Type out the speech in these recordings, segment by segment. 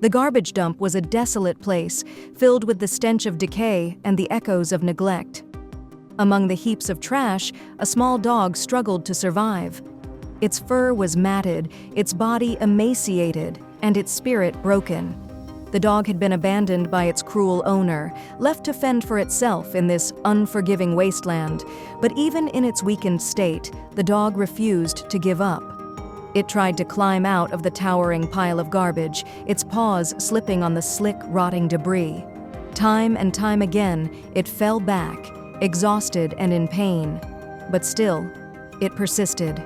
The garbage dump was a desolate place, filled with the stench of decay and the echoes of neglect. Among the heaps of trash, a small dog struggled to survive. Its fur was matted, its body emaciated, and its spirit broken. The dog had been abandoned by its cruel owner, left to fend for itself in this unforgiving wasteland. But even in its weakened state, the dog refused to give up. It tried to climb out of the towering pile of garbage, its paws slipping on the slick, rotting debris. Time and time again, it fell back, exhausted and in pain. But still, it persisted.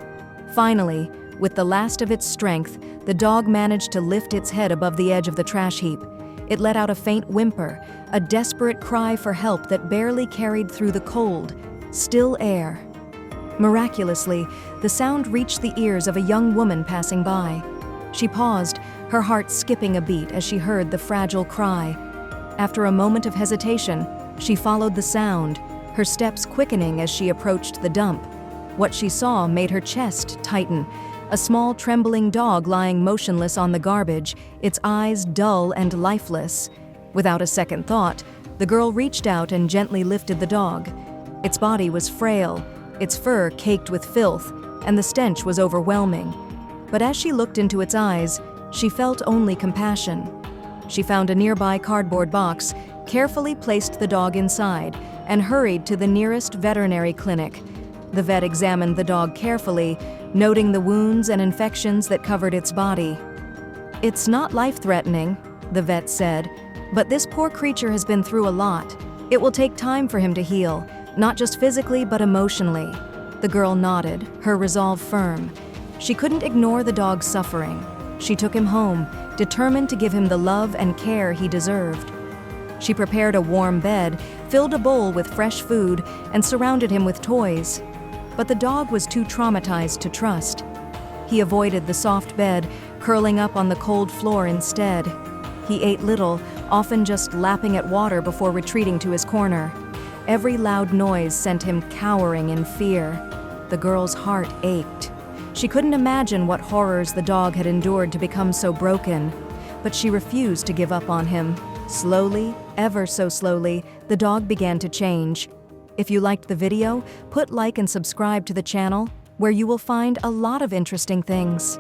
Finally, with the last of its strength, the dog managed to lift its head above the edge of the trash heap. It let out a faint whimper, a desperate cry for help that barely carried through the cold, still air. Miraculously, the sound reached the ears of a young woman passing by. She paused, her heart skipping a beat as she heard the fragile cry. After a moment of hesitation, she followed the sound, her steps quickening as she approached the dump. What she saw made her chest tighten. A small trembling dog lying motionless on the garbage, its eyes dull and lifeless. Without a second thought, the girl reached out and gently lifted the dog. Its body was frail, its fur caked with filth, and the stench was overwhelming. But as she looked into its eyes, she felt only compassion. She found a nearby cardboard box, carefully placed the dog inside, and hurried to the nearest veterinary clinic. The vet examined the dog carefully, noting the wounds and infections that covered its body. "It's not life-threatening," the vet said, "but this poor creature has been through a lot. It will take time for him to heal, not just physically but emotionally." The girl nodded, her resolve firm. She couldn't ignore the dog's suffering. She took him home, determined to give him the love and care he deserved. She prepared a warm bed, filled a bowl with fresh food, and surrounded him with toys. But the dog was too traumatized to trust. He avoided the soft bed, curling up on the cold floor instead. He ate little, often just lapping at water before retreating to his corner. Every loud noise sent him cowering in fear. The girl's heart ached. She couldn't imagine what horrors the dog had endured to become so broken, but she refused to give up on him. Slowly, ever so slowly, the dog began to change. If you liked the video, put like and subscribe to the channel, where you will find a lot of interesting things.